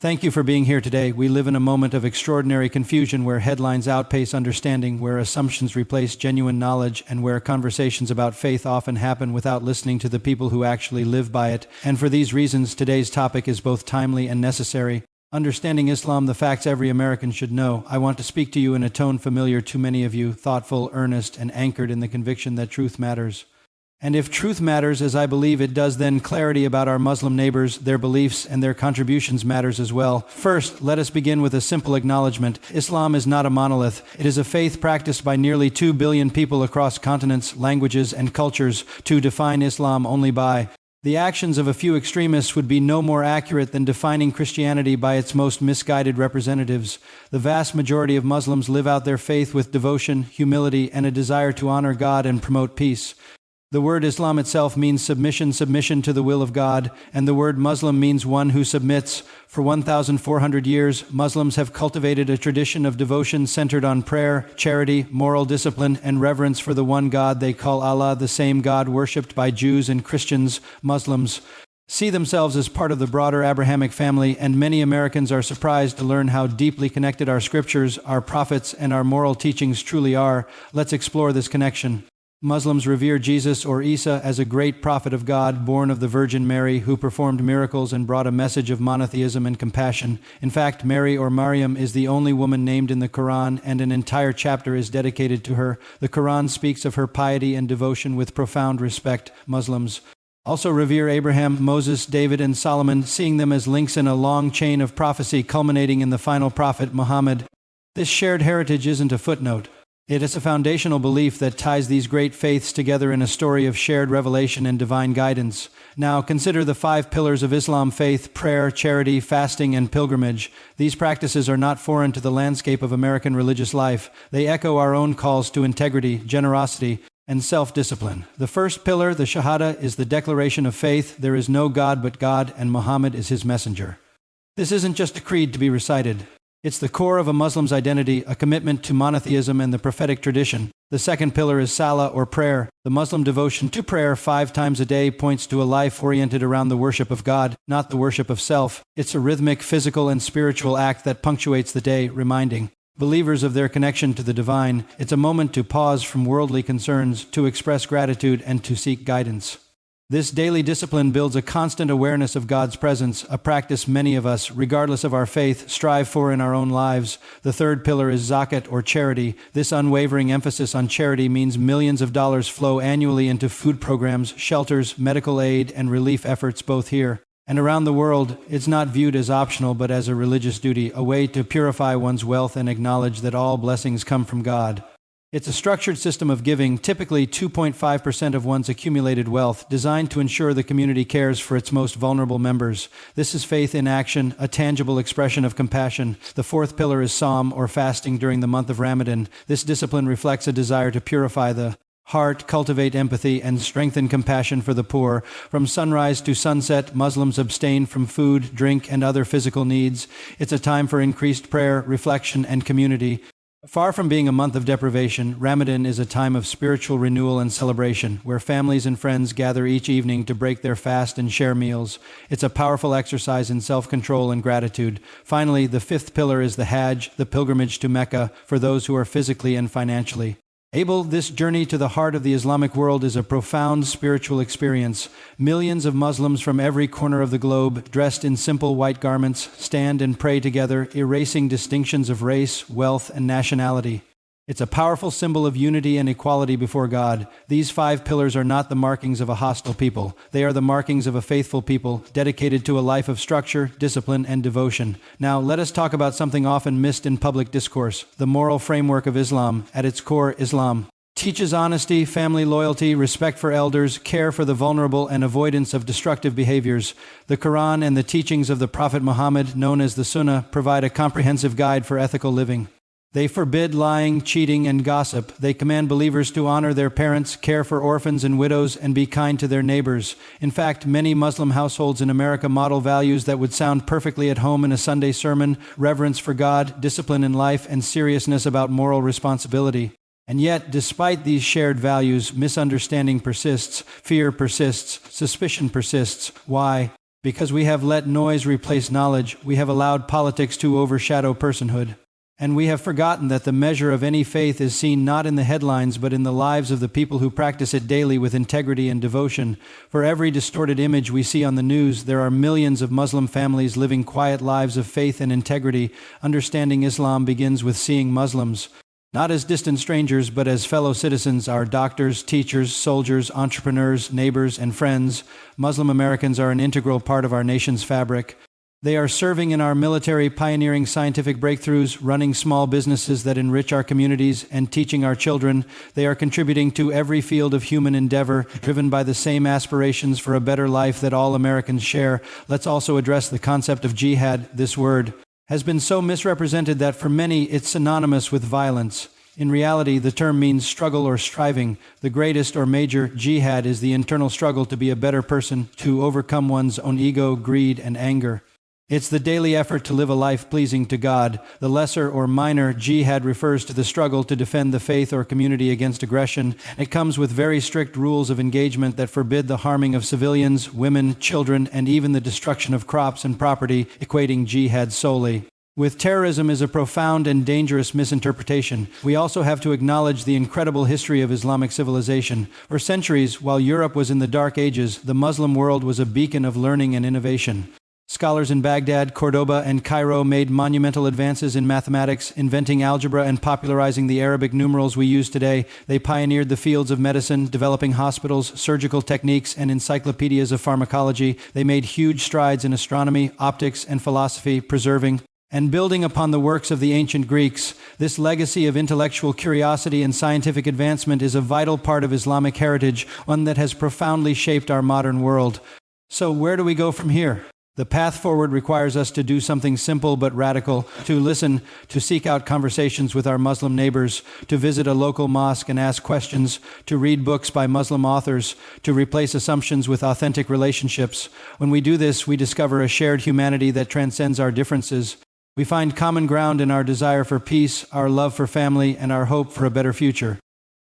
Thank you for being here today. We live in a moment of extraordinary confusion where headlines outpace understanding, where assumptions replace genuine knowledge, and where conversations about faith often happen without listening to the people who actually live by it. And for these reasons, today's topic is both timely and necessary. Understanding Islam, the facts every American should know. I want to speak to you in a tone familiar to many of you, thoughtful, earnest, and anchored in the conviction that truth matters. And if truth matters, as I believe it does, then clarity about our Muslim neighbors, their beliefs, and their contributions matters as well. First, let us begin with a simple acknowledgement. Islam is not a monolith. It is a faith practiced by nearly 2 billion people across continents, languages, and cultures. To define Islam only by the actions of a few extremists would be no more accurate than defining Christianity by its most misguided representatives. The vast majority of Muslims live out their faith with devotion, humility, and a desire to honor God and promote peace. The word Islam itself means submission to the will of God, and the word Muslim means one who submits. For 1,400 years, Muslims have cultivated a tradition of devotion centered on prayer, charity, moral discipline, and reverence for the one God they call Allah, the same God worshipped by Jews and Christians. Muslims see themselves as part of the broader Abrahamic family, and many Americans are surprised to learn how deeply connected our scriptures, our prophets, and our moral teachings truly are. Let's explore this connection. Muslims revere Jesus or Isa as a great prophet of God, born of the Virgin Mary, who performed miracles and brought a message of monotheism and compassion. In fact, Mary or Maryam is the only woman named in the Quran, and an entire chapter is dedicated to her. The Quran speaks of her piety and devotion with profound respect. Muslims also revere Abraham, Moses, David, and Solomon, seeing them as links in a long chain of prophecy culminating in the final prophet, Muhammad. This shared heritage isn't a footnote. It is a foundational belief that ties these great faiths together in a story of shared revelation and divine guidance. Now, consider the 5 pillars of Islam faith: prayer, charity, fasting, and pilgrimage. These practices are not foreign to the landscape of American religious life. They echo our own calls to integrity, generosity, and self-discipline. The first pillar, the Shahada, is the declaration of faith. There is no God but God, and Muhammad is his messenger. This isn't just a creed to be recited. It's the core of a Muslim's identity, a commitment to monotheism and the prophetic tradition. The second pillar is Salah, or prayer. The Muslim devotion to prayer 5 times a day points to a life oriented around the worship of God, not the worship of self. It's a rhythmic, physical, and spiritual act that punctuates the day, reminding believers of their connection to the divine. It's a moment to pause from worldly concerns, to express gratitude, and to seek guidance. This daily discipline builds a constant awareness of God's presence, a practice many of us, regardless of our faith, strive for in our own lives. The third pillar is zakat, or charity. This unwavering emphasis on charity means millions of dollars flow annually into food programs, shelters, medical aid, and relief efforts both here and around the world. It's not viewed as optional but as a religious duty, a way to purify one's wealth and acknowledge that all blessings come from God. It's a structured system of giving, typically 2.5% of one's accumulated wealth, designed to ensure the community cares for its most vulnerable members. This is faith in action, a tangible expression of compassion. The fourth pillar is Sawm, or fasting during the month of Ramadan. This discipline reflects a desire to purify the heart, cultivate empathy, and strengthen compassion for the poor. From sunrise to sunset, Muslims abstain from food, drink, and other physical needs. It's a time for increased prayer, reflection, and community. Far from being a month of deprivation, Ramadan is a time of spiritual renewal and celebration, where families and friends gather each evening to break their fast and share meals. It's a powerful exercise in self-control and gratitude. Finally, the fifth pillar is the Hajj, the pilgrimage to Mecca, for those who are physically and financially able. This journey to the heart of the Islamic world is a profound spiritual experience. Millions of Muslims from every corner of the globe, dressed in simple white garments, stand and pray together, erasing distinctions of race, wealth, and nationality. It's a powerful symbol of unity and equality before God. These 5 pillars are not the markings of a hostile people. They are the markings of a faithful people, dedicated to a life of structure, discipline, and devotion. Now, let us talk about something often missed in public discourse: the moral framework of Islam. At its core, Islam teaches honesty, family loyalty, respect for elders, care for the vulnerable, and avoidance of destructive behaviors. The Quran and the teachings of the Prophet Muhammad, known as the Sunnah, provide a comprehensive guide for ethical living. They forbid lying, cheating, and gossip. They command believers to honor their parents, care for orphans and widows, and be kind to their neighbors. In fact, many Muslim households in America model values that would sound perfectly at home in a Sunday sermon: reverence for God, discipline in life, and seriousness about moral responsibility. And yet, despite these shared values, misunderstanding persists, fear persists, suspicion persists. Why? Because we have let noise replace knowledge, we have allowed politics to overshadow personhood. And we have forgotten that the measure of any faith is seen not in the headlines but in the lives of the people who practice it daily with integrity and devotion. For every distorted image we see on the news, there are millions of Muslim families living quiet lives of faith and integrity. Understanding Islam begins with seeing Muslims not as distant strangers, but as fellow citizens, our doctors, teachers, soldiers, entrepreneurs, neighbors, and friends. Muslim Americans are an integral part of our nation's fabric. They are serving in our military, pioneering scientific breakthroughs, running small businesses that enrich our communities, and teaching our children. They are contributing to every field of human endeavor, driven by the same aspirations for a better life that all Americans share. Let's also address the concept of jihad. This word has been so misrepresented that for many it's synonymous with violence. In reality, the term means struggle or striving. The greatest or major jihad is the internal struggle to be a better person, to overcome one's own ego, greed, and anger. It's the daily effort to live a life pleasing to God. The lesser or minor jihad refers to the struggle to defend the faith or community against aggression. It comes with very strict rules of engagement that forbid the harming of civilians, women, children, and even the destruction of crops and property, equating jihad solely with terrorism is a profound and dangerous misinterpretation. We also have to acknowledge the incredible history of Islamic civilization. For centuries, while Europe was in the Dark Ages, the Muslim world was a beacon of learning and innovation. Scholars in Baghdad, Cordoba, and Cairo made monumental advances in mathematics, inventing algebra and popularizing the Arabic numerals we use today. They pioneered the fields of medicine, developing hospitals, surgical techniques, and encyclopedias of pharmacology. They made huge strides in astronomy, optics, and philosophy, preserving and building upon the works of the ancient Greeks. This legacy of intellectual curiosity and scientific advancement is a vital part of Islamic heritage, one that has profoundly shaped our modern world. So where do we go from here? The path forward requires us to do something simple but radical, to listen, to seek out conversations with our Muslim neighbors, to visit a local mosque and ask questions, to read books by Muslim authors, to replace assumptions with authentic relationships. When we do this, we discover a shared humanity that transcends our differences. We find common ground in our desire for peace, our love for family, and our hope for a better future.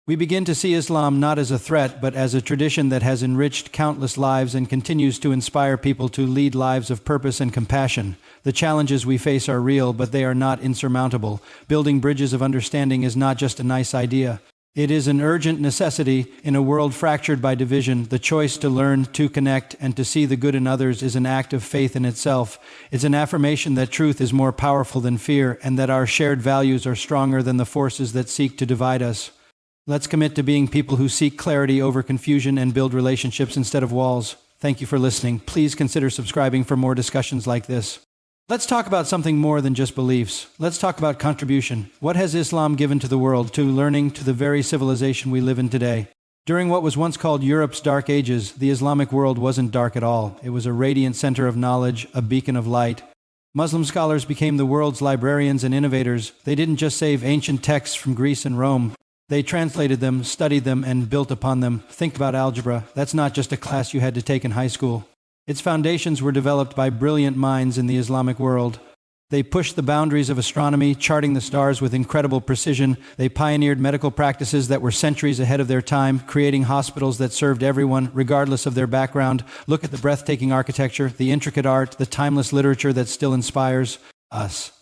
We begin to see Islam not as a threat, but as a tradition that has enriched countless lives and continues to inspire people to lead lives of purpose and compassion. The challenges we face are real, but they are not insurmountable. Building bridges of understanding is not just a nice idea. It is an urgent necessity. In a world fractured by division, the choice to learn, to connect, and to see the good in others is an act of faith in itself. It's an affirmation that truth is more powerful than fear, and that our shared values are stronger than the forces that seek to divide us. Let's commit to being people who seek clarity over confusion and build relationships instead of walls. Thank you for listening. Please consider subscribing for more discussions like this. Let's talk about something more than just beliefs. Let's talk about contribution. What has Islam given to the world, to learning, to the very civilization we live in today? During what was once called Europe's Dark Ages, the Islamic world wasn't dark at all. It was a radiant center of knowledge, a beacon of light. Muslim scholars became the world's librarians and innovators. They didn't just save ancient texts from Greece and Rome. They translated them, studied them, and built upon them. Think about algebra. That's not just a class you had to take in high school. Its foundations were developed by brilliant minds in the Islamic world. They pushed the boundaries of astronomy, charting the stars with incredible precision. They pioneered medical practices that were centuries ahead of their time, creating hospitals that served everyone, regardless of their background. Look at the breathtaking architecture, the intricate art, the timeless literature that still inspires us.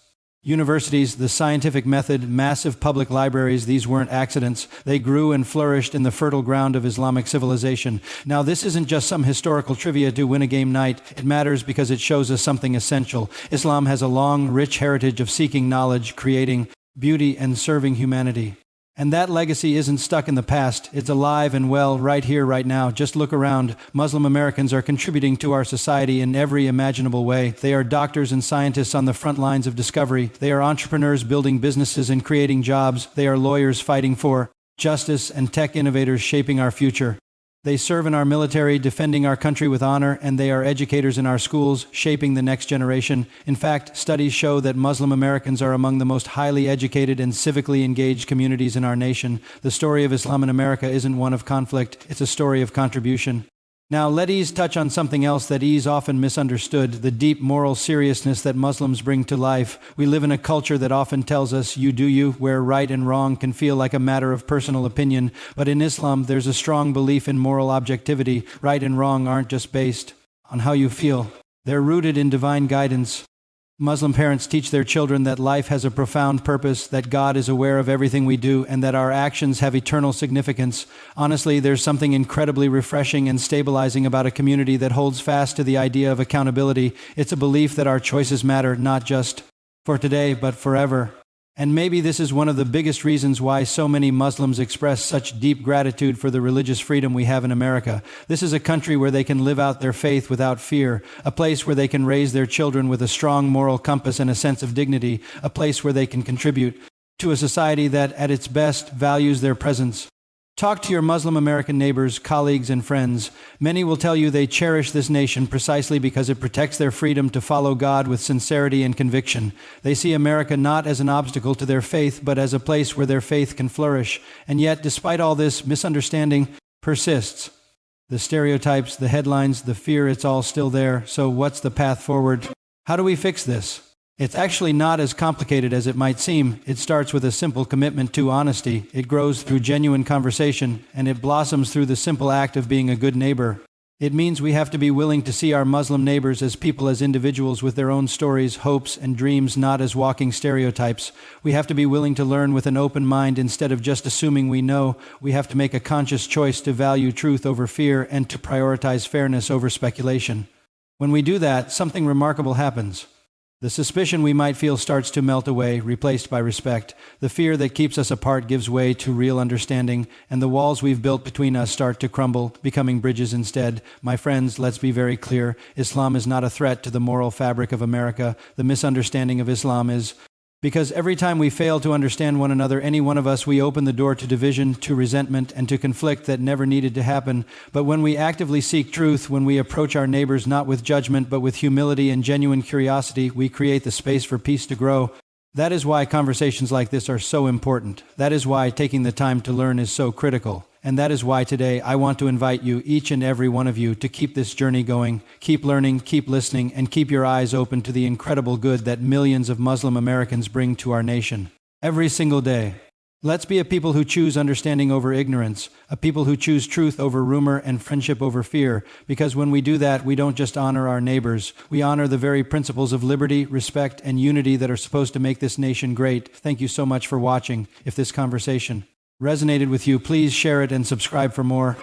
Universities, the scientific method, massive public libraries, these weren't accidents. They grew and flourished in the fertile ground of Islamic civilization. Now, this isn't just some historical trivia to win a game night. It matters because it shows us something essential. Islam has a long, rich heritage of seeking knowledge, creating beauty, and serving humanity. And that legacy isn't stuck in the past. It's alive and well right here, right now. Just look around. Muslim Americans are contributing to our society in every imaginable way. They are doctors and scientists on the front lines of discovery. They are entrepreneurs building businesses and creating jobs. They are lawyers fighting for justice and tech innovators shaping our future. They serve in our military, defending our country with honor, and they are educators in our schools, shaping the next generation. In fact, studies show that Muslim Americans are among the most highly educated and civically engaged communities in our nation. The story of Islam in America isn't one of conflict, it's a story of contribution. Now, let ease touch on something else that is often misunderstood, the deep moral seriousness that Muslims bring to life. We live in a culture that often tells us, you do you, where right and wrong can feel like a matter of personal opinion. But in Islam, there's a strong belief in moral objectivity. Right and wrong aren't just based on how you feel. They're rooted in divine guidance. Muslim parents teach their children that life has a profound purpose, that God is aware of everything we do, and that our actions have eternal significance. Honestly, there's something incredibly refreshing and stabilizing about a community that holds fast to the idea of accountability. It's a belief that our choices matter, not just for today, but forever. And maybe this is one of the biggest reasons why so many Muslims express such deep gratitude for the religious freedom we have in America. This is a country where they can live out their faith without fear, a place where they can raise their children with a strong moral compass and a sense of dignity, a place where they can contribute to a society that, at its best, values their presence. Talk to your Muslim American neighbors, colleagues, and friends. Many will tell you they cherish this nation precisely because it protects their freedom to follow God with sincerity and conviction. They see America not as an obstacle to their faith, but as a place where their faith can flourish. And yet, despite all this, misunderstanding persists. The stereotypes, the headlines, the fear, it's all still there. So what's the path forward? How do we fix this? It's actually not as complicated as it might seem. It starts with a simple commitment to honesty. It grows through genuine conversation, and it blossoms through the simple act of being a good neighbor. It means we have to be willing to see our Muslim neighbors as people, as individuals with their own stories, hopes, and dreams, not as walking stereotypes. We have to be willing to learn with an open mind instead of just assuming we know. We have to make a conscious choice to value truth over fear and to prioritize fairness over speculation. When we do that, something remarkable happens. The suspicion we might feel starts to melt away, replaced by respect. The fear that keeps us apart gives way to real understanding, and the walls we've built between us start to crumble, becoming bridges instead. My friends, let's be very clear. Islam is not a threat to the moral fabric of America. The misunderstanding of Islam is. Because every time we fail to understand one another, any one of us, we open the door to division, to resentment, and to conflict that never needed to happen. But when we actively seek truth, when we approach our neighbors not with judgment, but with humility and genuine curiosity, we create the space for peace to grow. That is why conversations like this are so important. That is why taking the time to learn is so critical. And that is why today I want to invite you, each and every one of you, to keep this journey going. Keep learning, keep listening, and keep your eyes open to the incredible good that millions of Muslim Americans bring to our nation. Every single day. Let's be a people who choose understanding over ignorance, a people who choose truth over rumor and friendship over fear, because when we do that, we don't just honor our neighbors, we honor the very principles of liberty, respect, and unity that are supposed to make this nation great. Thank you so much for watching. If this conversation resonated with you, please share it and subscribe for more.